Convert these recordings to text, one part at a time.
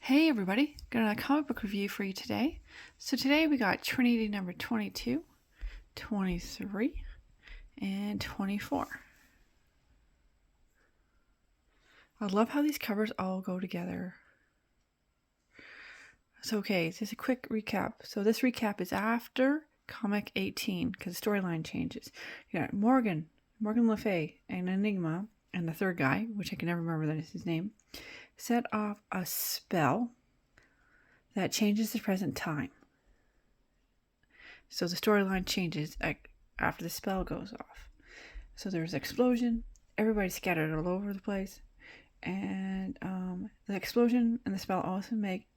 Hey everybody, got a comic book review for you today. So today we got Trinity number 22, 23, and 24. I love how these covers all go together. So okay, just a quick recap. So this recap is after comic 18 because the storyline changes. You got Morgan Le Fay, and Enigma, and the third guy, which I can never remember that is his name, set off a spell that changes the present time. So the storyline changes after the spell goes off. So there's an explosion, everybody's scattered all over the place, and the explosion and the spell also make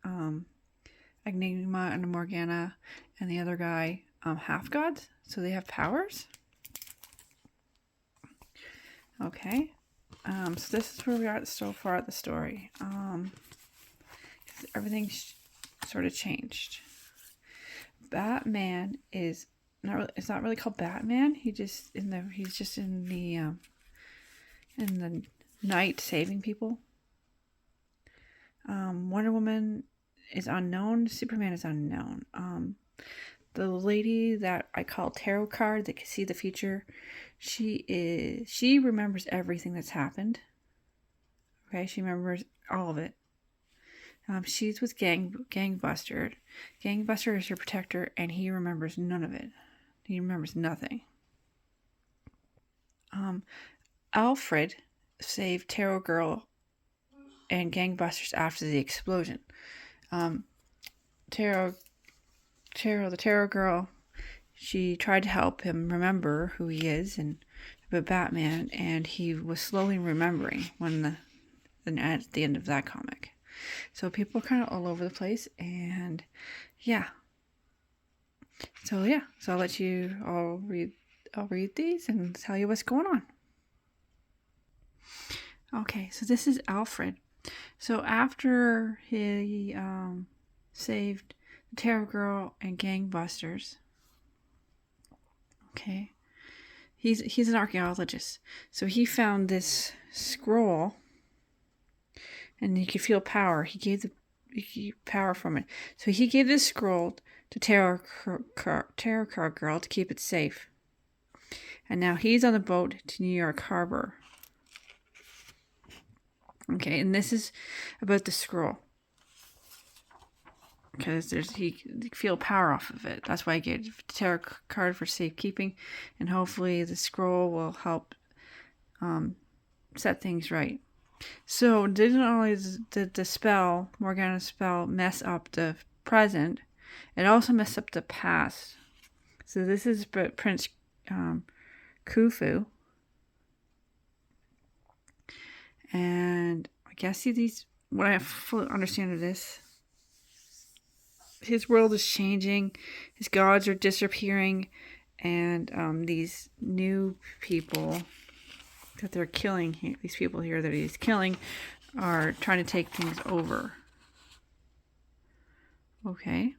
Enigma and Morgana and the other guy half gods, so they have powers. Okay, so this is where we are so far at the story. Everything's sort of changed. Batman is not really, it's not really called Batman. He's just in the night saving people. Wonder Woman is unknown. Superman is unknown. The lady that I call tarot card that can see the future, she remembers everything that's happened. Okay, she remembers all of it. She's with Gangbuster. Gangbuster is her protector, and he remembers none of it. He remembers nothing. Alfred saved Tarot Girl and Gangbusters after the explosion. The Tarot Girl, she tried to help him remember who he is and about Batman, and he was slowly remembering at the end of that comic. So people are kind of all over the place, and yeah. So I'll let you all read. I'll read these and tell you what's going on. Okay, so this is Alfred. So after he saved the Tarot Girl and Gangbusters, okay, he's an archaeologist. So he found this scroll, and he could feel power. He gave power from it. So he gave this scroll to Tarot Card Girl to keep it safe. And now he's on the boat to New York Harbor. Okay, and this is about the scroll. Because he feel power off of it. That's why I gave the Tarot card for safekeeping. And hopefully the scroll will help set things right. So didn't only did the spell, Morgana's spell, mess up the present, it also messed up the past. So this is Prince Khufu. And I guess what I fully understand of this, his world is changing, his gods are disappearing, and these new people that they're killing, these people here that he's killing, are trying to take things over. Okay,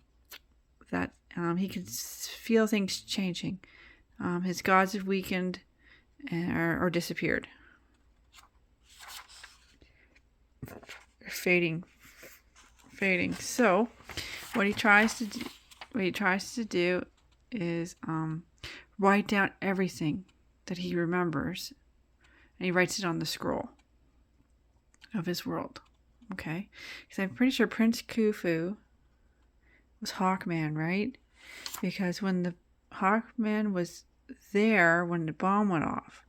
that he can feel things changing. His gods have weakened or disappeared. Fading. So, what he tries to do is write down everything that he remembers, and he writes it on the scroll of his world. Okay, because I'm pretty sure Prince Khufu was Hawkman, right? Because when the Hawkman was there when the bomb went off,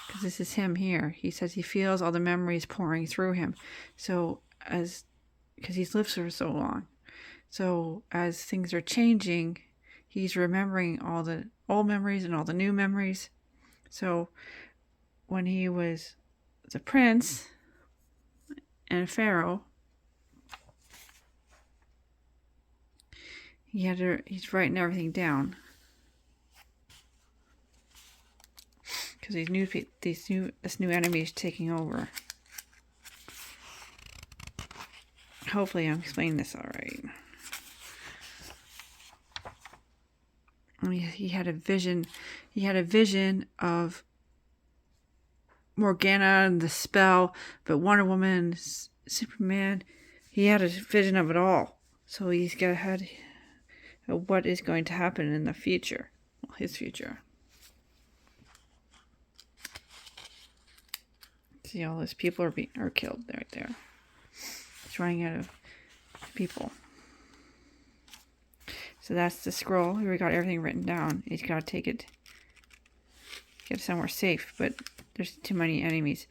because this is him here, he says he feels all the memories pouring through him. So because he's lived for so long, so as things are changing, he's remembering all the old memories and all the new memories. So when he was the prince and pharaoh, he's writing everything down. Because this new enemy is taking over. Hopefully I'm explaining this all right. He had a vision. He had a vision of Morgana and the spell, but Wonder Woman, Superman, he had a vision of it all. So he's got ahead of what is going to happen in the future. Well, his future. See, all those people are killed right there. He's running out of people. So that's the scroll. We got everything written down. He's got to take it, get it somewhere safe. But there's too many enemies.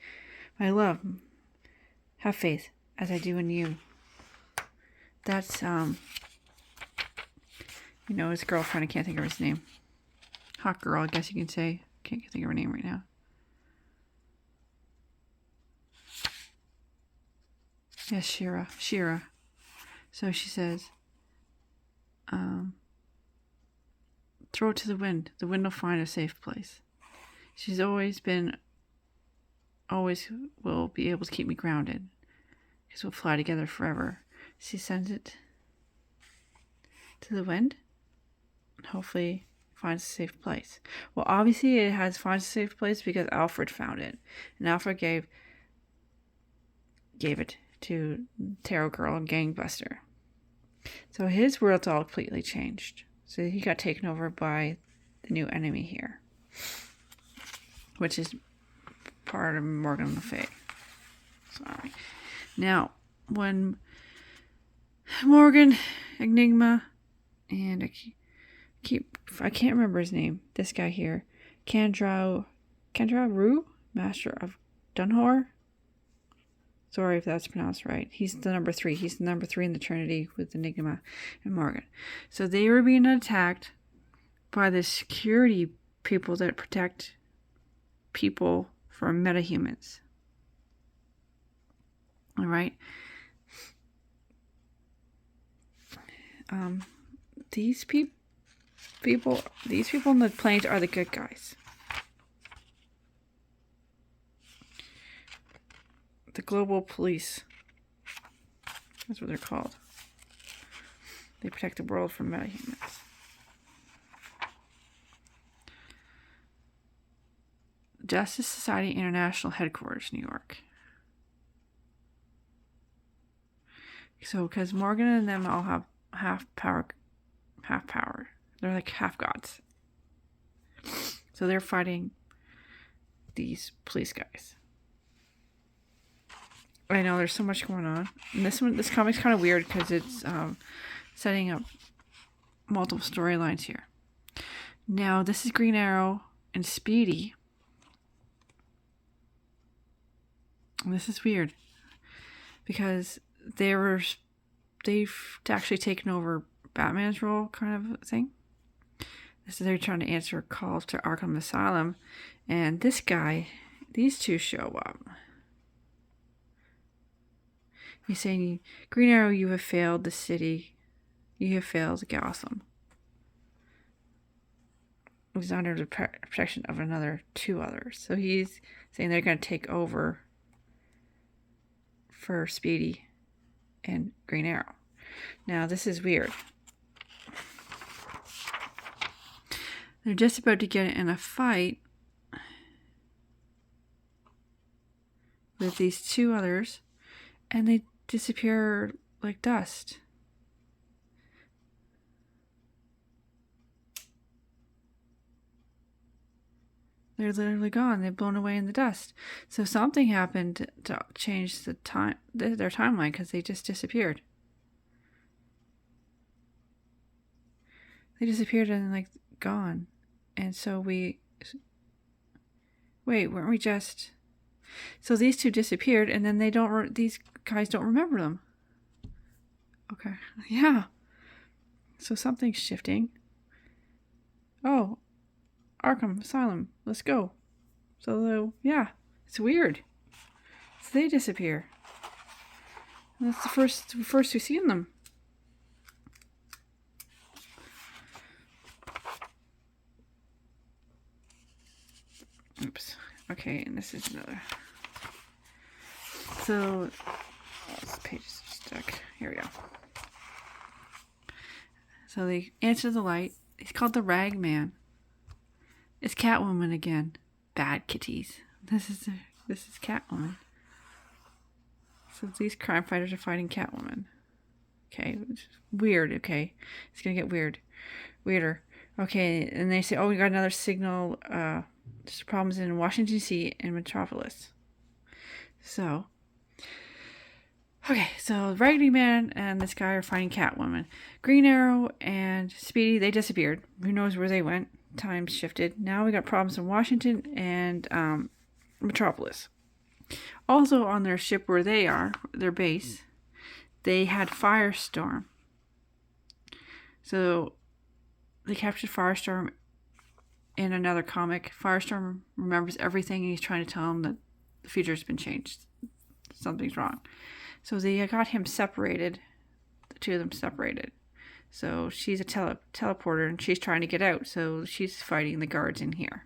My love, have faith as I do in you. That's his girlfriend. I can't think of his name. Hot girl, I guess you can say. Can't think of her name right now. Yes, Shira. So she says, throw it to the wind. The wind will find a safe place. She's always will be able to keep me grounded. Because we'll fly together forever. She sends it to the wind. And hopefully finds a safe place. Well, obviously it finds a safe place because Alfred found it. And Alfred gave it to Tarot Girl and Gangbuster. So his world's all completely changed. So he got taken over by the new enemy here. Which is part of Morgan Le Fay. Sorry. Now, when Morgan, Enigma, and I can't remember his name. This guy here. Kendra Rue, Master of Dunhor. Sorry if that's pronounced right. He's the number 3. He's the number 3 in the Trinity with Enigma and Morgan. So they were being attacked by the security people that protect people from metahumans. All right. These people in the planes are the good guys. The global police. That's what they're called. They protect the world from metahumans. Justice Society International Headquarters, New York. So, because Morgan and them all have half power. They're like half gods. So they're fighting these police guys. I know there's so much going on. And this comic's kind of weird because it's setting up multiple storylines here. Now, this is Green Arrow and Speedy. And this is weird because they've actually taken over Batman's role, kind of thing. So they're trying to answer a call to Arkham Asylum, and these two show up. He's saying, Green Arrow, you have failed the city. You have failed Gotham. He's under the protection of another 2 others. So he's saying they're going to take over for Speedy and Green Arrow. Now, this is weird. They're just about to get in a fight with these 2 others, and they disappear like dust. They're literally gone. They've blown away in the dust. So something happened to change the time, their timeline, because they just disappeared. They disappeared and like gone. And so weren't we just... So these 2 disappeared, and then these guys don't remember them. Okay. Yeah. So something's shifting. Oh, Arkham Asylum. Let's go. So, yeah. It's weird. So they disappear. And that's the first we've seen them. Oops. Okay, and this is another. So, this page is stuck. Here we go. So they answer the light. He's called the Rag Man. It's Catwoman again. Bad kitties. This is Catwoman. So these crime fighters are fighting Catwoman. Okay, weird. Okay, it's gonna get weirder. Okay, and they say, "Oh, we got another signal. There's problems in Washington D.C. and Metropolis." So, okay, so Raggedy Man and this guy are fighting Catwoman. Green Arrow and Speedy, they disappeared. Who knows where they went? Time shifted. Now we got problems in Washington and Metropolis. Also on their ship where they are, their base, they had Firestorm. So they captured Firestorm in another comic. Firestorm remembers everything and he's trying to tell him that the future's been changed. Something's wrong. So they got him separated. The two of them separated. So she's a teleporter and she's trying to get out. So she's fighting the guards in here.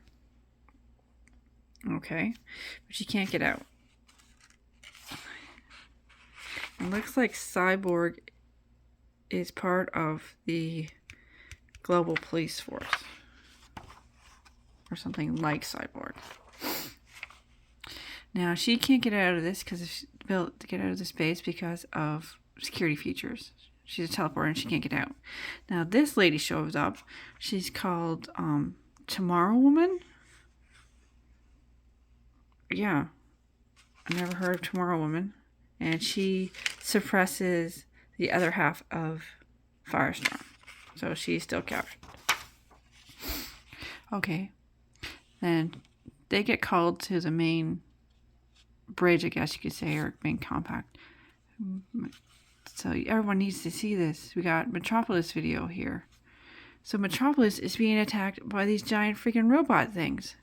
Okay. But she can't get out. It looks like Cyborg is part of the global police force. Or something like Cyborg. Now, she can't get out of this because she's built to get out of this base because of security features. She's a teleporter and she can't get out. Now, this lady shows up. She's called Tomorrow Woman. Yeah. I never heard of Tomorrow Woman. And she suppresses the other half of Firestorm. So she's still captured. Okay. Then they get called to the main bridge, I guess you could say, or main compact. So everyone needs to see this. We got Metropolis video here. So Metropolis is being attacked by these giant freaking robot things.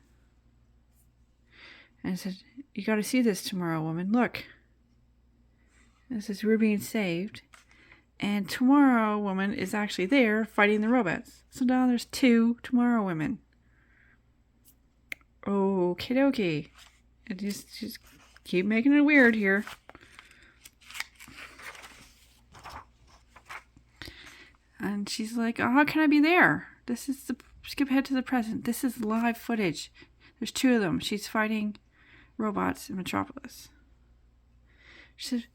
And it said, "You got to see this, Tomorrow Woman. Look." And it says, "We're being saved." And Tomorrow Woman is actually there fighting the robots. So now there's 2 Tomorrow Women. Okie dokie. And just keep making it weird here. And she's like, "Oh, how can I be there? This is skip ahead to the present. This is live footage. There's 2 of them. She's fighting robots in Metropolis." She said,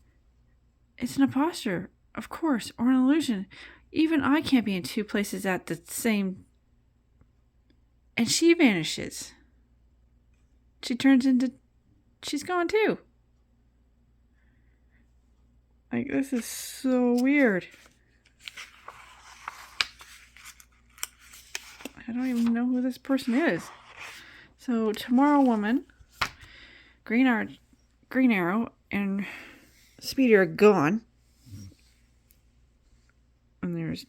"It's an imposter, of course, or an illusion. Even I can't be in 2 places at the same..." And she vanishes. She turns into... She's gone too. Like, this is so weird. I don't even know who this person is. So, Tomorrow Woman, Green Arrow, and Speedy are gone. And there's...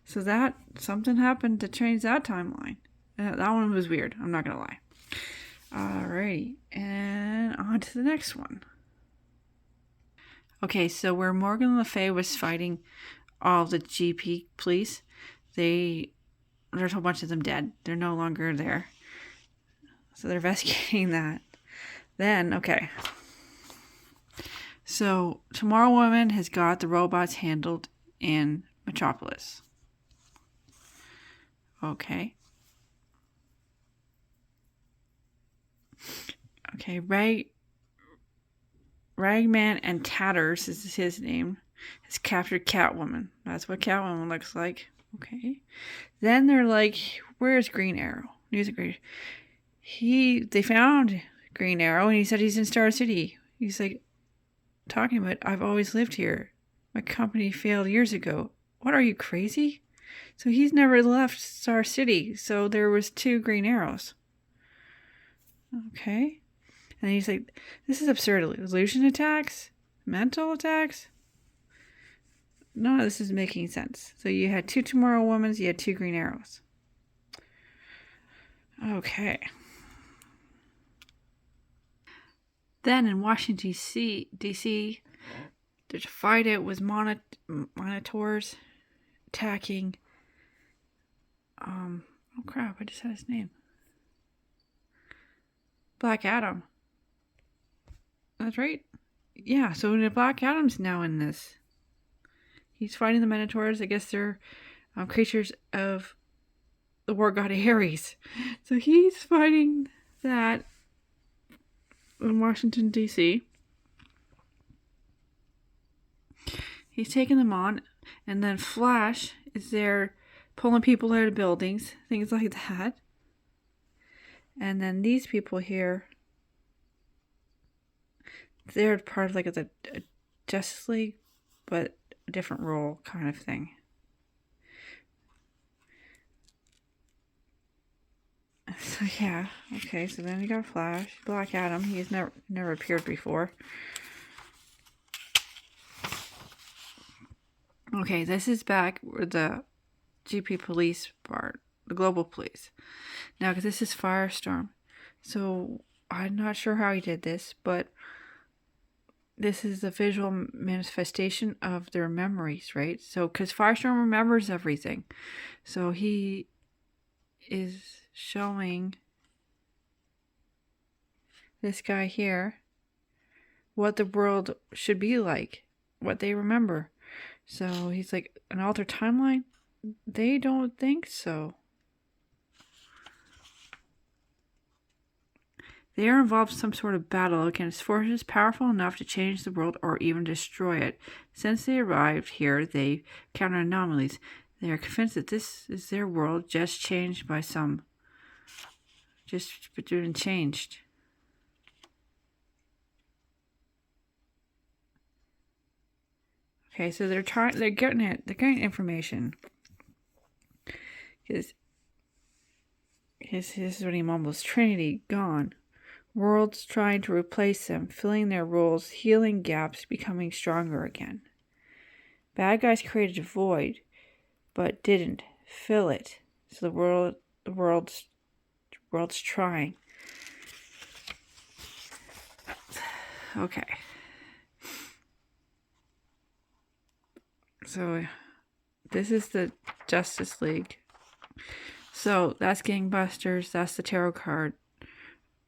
So that... Something happened to change that timeline. That one was weird. I'm not going to lie. Alrighty. And on to the next one. Okay, so where Morgan Le Fay was fighting all the GP police, there's a whole bunch of them dead. They're no longer there. So they're investigating that. Then, okay. So Tomorrow Woman has got the robots handled in Metropolis. Okay. Okay, Ragman and Tatters is his name, has captured Catwoman. That's what Catwoman looks like. Okay. Then they're like, "Where's Green Arrow?" News of Green. They found Green Arrow and he said he's in Star City. He's like talking about, "I've always lived here. My company failed years ago." What, are you crazy? So he's never left Star City. So there was 2 Green Arrows. Okay. And he's like, "This is absurd. Illusion attacks? Mental attacks? None of this is making sense." So you had 2 Tomorrow Womans, you had 2 Green Arrows. Okay. Then in Washington, D.C., there's a fight out with monitors attacking... oh crap, I just had his name. Black Adam. That's right. Yeah, so the Black Adam's now in this. He's fighting the Minotaurs. I guess they're creatures of the war god Ares. So he's fighting that in Washington, D.C. He's taking them on, and then Flash is there pulling people out of buildings, things like that. And then these people here, they're part of like a Justice League, but a different role kind of thing. So yeah, okay. So then you got Flash, Black Adam. He's never appeared before. Okay, this is back with the GP police part, the global police. Now, because this is Firestorm, so I'm not sure how he did this, but this is the visual manifestation of their memories, right? So, because Firestorm remembers everything, so he is showing this guy here what the world should be like, what they remember. So he's like, an altered timeline? They don't think so. They are involved in some sort of battle against forces powerful enough to change the world or even destroy it. Since they arrived here, they encounter anomalies. They are convinced that this is their world, just changed by some. Just been changed. Okay, so they're getting it. They're getting information. This is what he mumbles. Trinity gone. Worlds trying to replace them, filling their roles, healing gaps, becoming stronger again. Bad guys created a void, but didn't fill it. So the world's trying. Okay. So this is the Justice League. So that's Gangbusters. That's the tarot card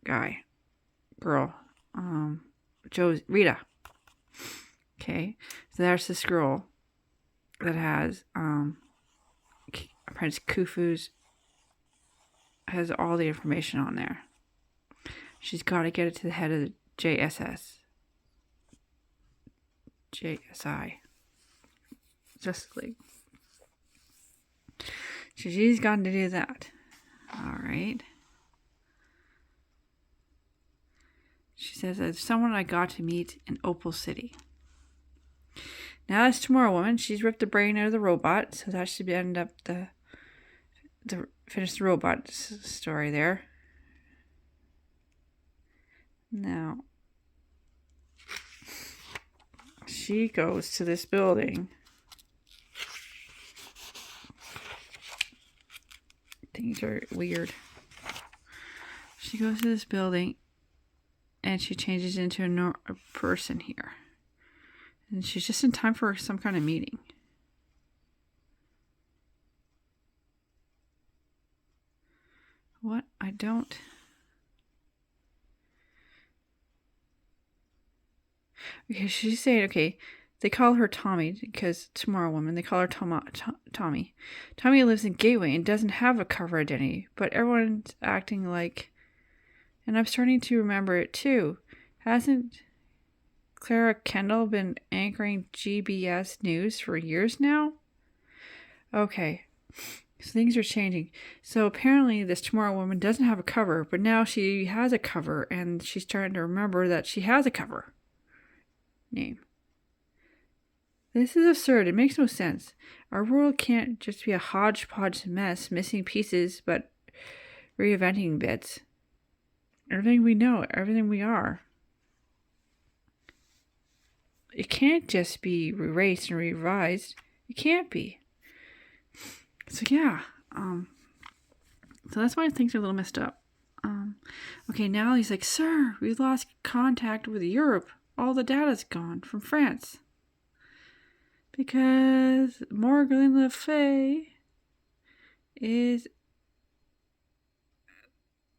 guy. Girl. Rita. Okay. So there's this girl that has Prince Khufu's has all the information on there. She's got to get it to the head of the JSI. Justice League. So she's got to do that. Alright. She says, there's someone I got to meet in Opal City. Now that's Tomorrow Woman. She's ripped the brain out of the robot, so that should end up the finish the robot story there. Now, she goes to this building. Things are weird. She goes to this building and she changes into a person here. And she's just in time for some kind of meeting. What? I don't... Okay, she's saying, okay, they call her Tommy because Tomorrow Woman. They call her Tommy. Tommy lives in Gateway and doesn't have a cover identity, but everyone's acting like... And I'm starting to remember it too. Hasn't Clara Kendall been anchoring GBS News for years now? Okay, so things are changing. So apparently this Tomorrow Woman doesn't have a cover, but now she has a cover and she's starting to remember that she has a cover name. This is absurd. It makes no sense. Our world can't just be a hodgepodge mess, missing pieces, but reinventing bits. Everything we know, everything we are. It can't just be erased and revised. It can't be. So yeah. So that's why things are a little messed up. Okay, now he's like, sir, we lost contact with Europe. All the data's gone from France. Because Morgan Le Fay is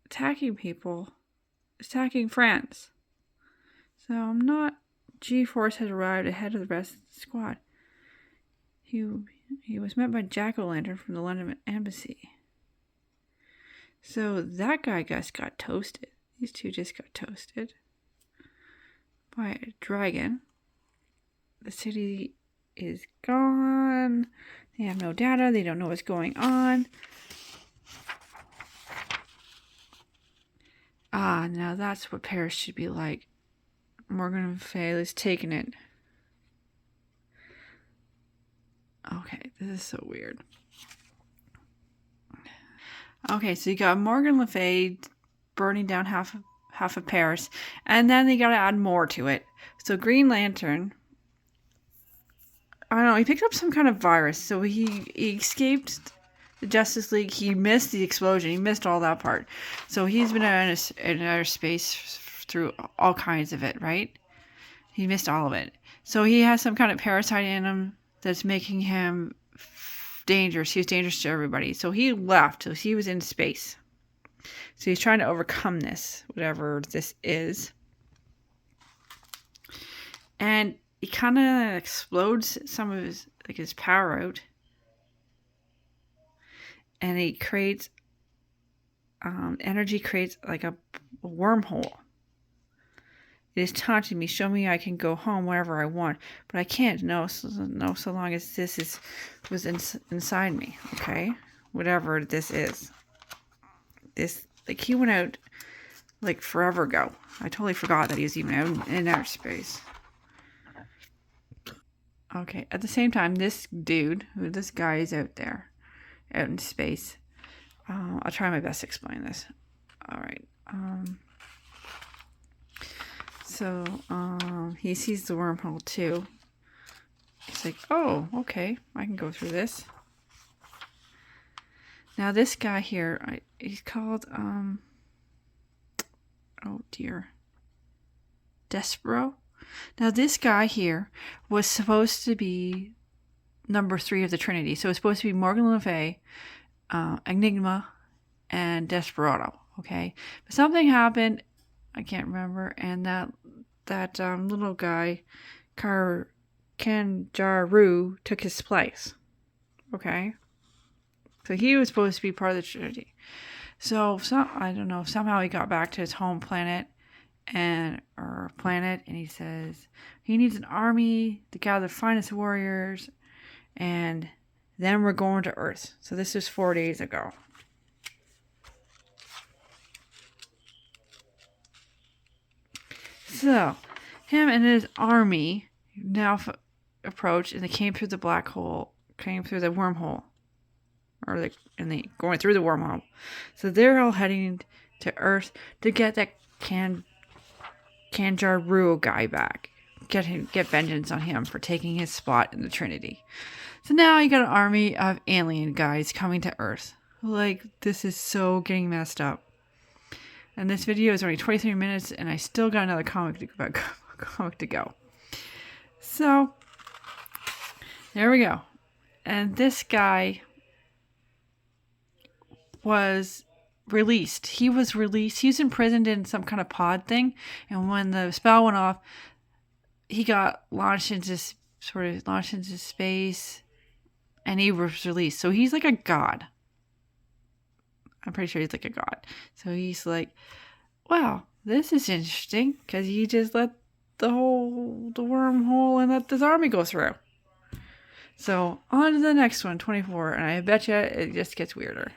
attacking people. Attacking France. So I'm not... G-Force has arrived ahead of the rest of the squad. He was met by Jack-O-Lantern from the London Embassy. So that guy just got toasted. These two just got toasted by a dragon. The city is gone. They have no data. They don't know what's going on. Ah, now that's what Paris should be like. Morgan Le Fay is taking it. Okay, this is so weird. Okay, so you got Morgan Le Fay burning down half of Paris, and then they got to add more to it. So Green Lantern, I don't know, he picked up some kind of virus, so he escaped the Justice League. He missed the explosion. He missed all that part. So he's been in outer space through all kinds of it, right? He missed all of it. So he has some kind of parasite in him that's making him dangerous. He was dangerous to everybody. So he left. So he was in space. So he's trying to overcome this, whatever this is. And he kind of explodes some of his power out. And he creates, energy creates like a wormhole. It is taunting me. Show me I can go home wherever I want. But I can't. No, so long as this was inside me. Okay? Whatever this is. This, like, he went out, like, forever ago. I totally forgot that he was even out in outer space. Okay. At the same time, this guy is out there. Out in space. I'll try my best to explain this. Alright. So, he sees the wormhole too. He's like, oh, okay, I can go through this. Now this guy here, he's called, oh dear, Despero. Now this guy here was supposed to be number 3 of the Trinity. So it's supposed to be Morgan Le Fay, Enigma, and Desperado, okay? But something happened, I can't remember, and that little guy, Kanjaru, took his place. Okay? So he was supposed to be part of the Trinity. So I don't know, somehow he got back to his home planet and he says he needs an army to gather the finest warriors, and then we're going to Earth. So this was 4 days ago. So, him and his army now approached, and they came through the black hole, came through the wormhole, and they going through the wormhole. So they're all heading to Earth to get that Kanjaru guy back, get vengeance on him for taking his spot in the Trinity. So now you got an army of alien guys coming to Earth. Like, this is so getting messed up. And this video is only 23 minutes, and I still got another comic to go. So, there we go. And this guy was released. He was released. He was imprisoned in some kind of pod thing. And when the spell went off, he got launched into space, and he was released. So he's like a god. I'm pretty sure he's like a god. So he's like, wow, this is interesting, because he just let the wormhole and let this army go through. So on to the next one, 24, and I bet you it just gets weirder.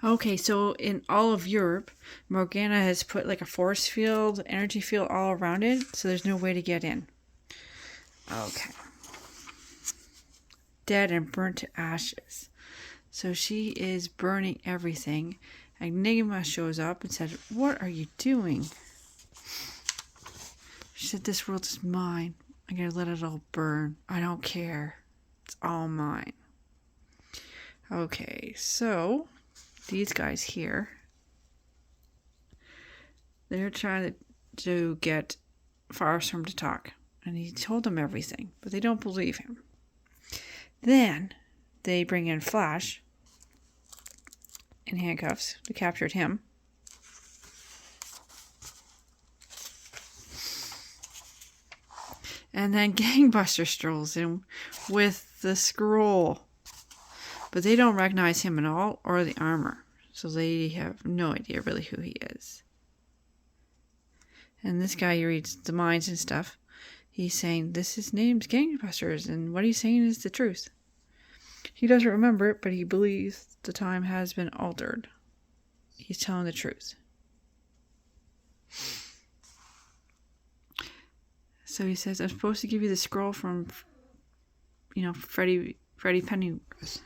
Okay, so in all of Europe, Morgana has put like a force field, energy field all around it, so there's no way to get in. Okay. Dead and burnt to ashes. So she is burning everything. Enigma shows up and said, "What are you doing?" She said, "This world is mine. I'm going to let it all burn. I don't care. It's all mine." Okay, so these guys here, they're trying to get Firestorm to talk. And he told them everything, but they don't believe him. Then they bring in Flash in handcuffs. They captured him. And then Gangbuster strolls in with the scroll. But they don't recognize him at all, or the armor. So they have no idea really who he is. And this guy, he reads the minds and stuff. He's saying, this is name's Gangbusters, and what he's saying is the truth. He doesn't remember it, but he believes the time has been altered. He's telling the truth. So he says, I'm supposed to give you the scroll from, Freddie Pennyworth.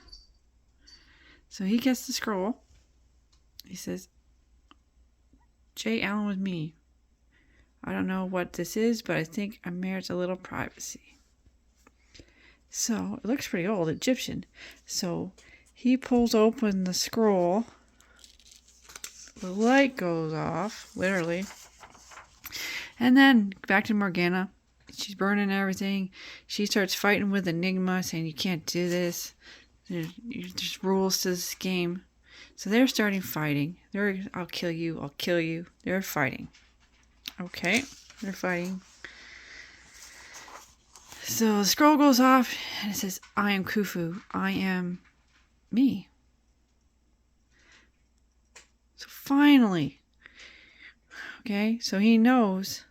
So he gets the scroll. He says, J. Allen with me. I don't know what this is, but I think it merits a little privacy. So it looks pretty old, Egyptian. So he pulls open the scroll. The light goes off, literally. And then back to Morgana. She's burning everything. She starts fighting with Enigma, saying, you can't do this. There's rules to this game. So they're starting fighting. I'll kill you. I'll kill you. They're fighting. Okay. They're fighting. So the scroll goes off, and it says, I am Khufu. I am me. So finally. Okay. So he knows.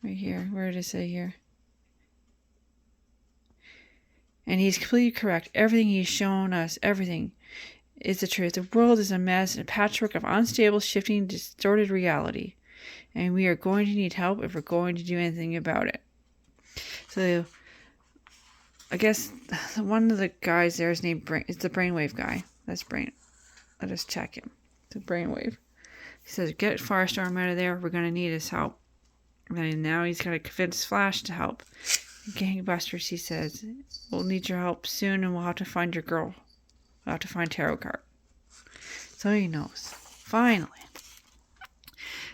Right here. Where did it say here? And he's completely correct. Everything he's shown us, everything is the truth. The world is a mess, a patchwork of unstable, shifting, distorted reality. And we are going to need help if we're going to do anything about it. So, I guess one of the guys there is named is the Brainwave guy. That's Brain. Let us check him. The Brainwave. He says, get Firestorm out of there. We're going to need his help. And now he's got to convince Flash to help. Gangbusters, he says, we'll need your help soon, and we'll have to find your girl. We'll have to find Tarot Card. So he knows. Finally.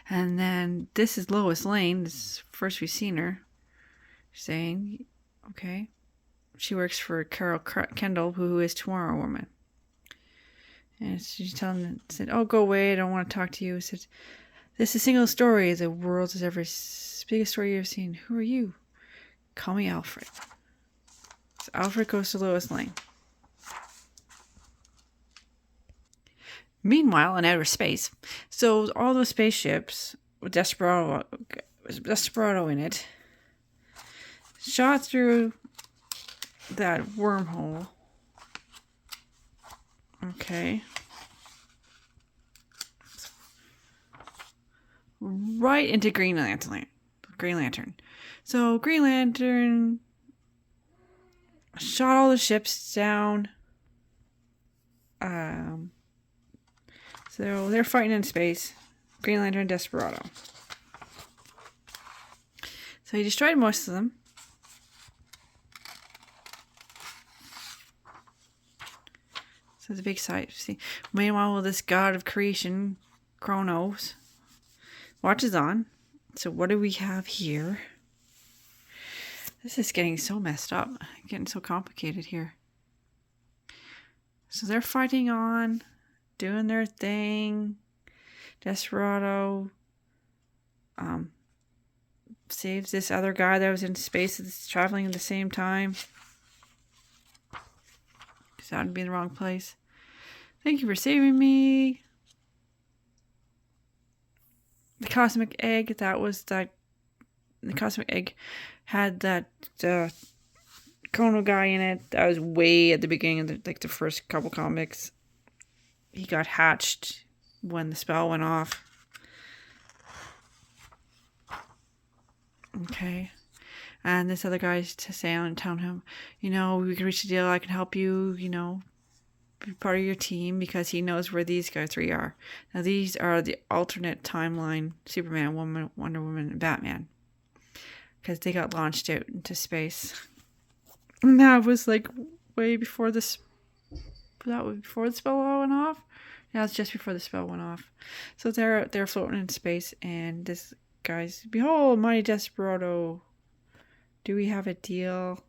And then this is Lois Lane. This is first we've seen her. Saying, okay. She works for Carol Kendall, who is Tomorrow Woman. And she's telling them, said, oh, go away. I don't want to talk to you. She said, this is a single story. The world's biggest story you've ever seen. Who are you? Call me Alfred. So Alfred goes to Lois Lane. Meanwhile, in outer space, so all those spaceships with Desperado in it shot through that wormhole. Okay. Right into Green Lantern. So Green Lantern shot all the ships down. So they're fighting in space. Green Lantern and Desperado. So he destroyed most of them. So it's a big sight. See. Meanwhile, this god of creation, Kronos, watches on. So what do we have here? This is getting so messed up. Getting so complicated here. So they're fighting on, doing their thing. Desperado saves this other guy that was in space that's traveling at the same time. Because that would be in the wrong place. Thank you for saving me. The cosmic egg, the cosmic egg had that Kono guy in it. That was way at the beginning of the first couple comics. He got hatched when the spell went off. Okay. And this other guy's telling him, we can reach a deal. I can help you, be part of your team, because he knows where these guys three are. Now, these are the alternate timeline Superman, Wonder Woman, and Batman. Because they got launched out into space. And that was way before this. That was before the spell went off. Yeah, it's just before the spell went off. So they're floating in space, and this guy's, behold, mighty Desperado. Do we have a deal?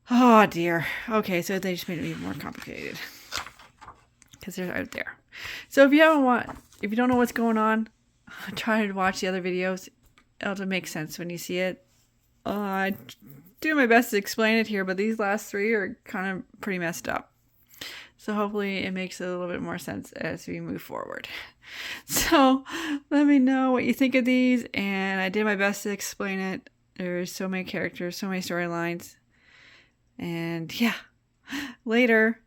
Oh dear. Okay, so they just made it even more complicated because they're out there. So if you don't know what's going on, try to watch the other videos. It'll make sense when you see it. I do my best to explain it here, but these last three are kind of pretty messed up. So hopefully it makes a little bit more sense as we move forward. So let me know what you think of these, and I did my best to explain it. There's so many characters, so many storylines, and yeah, later.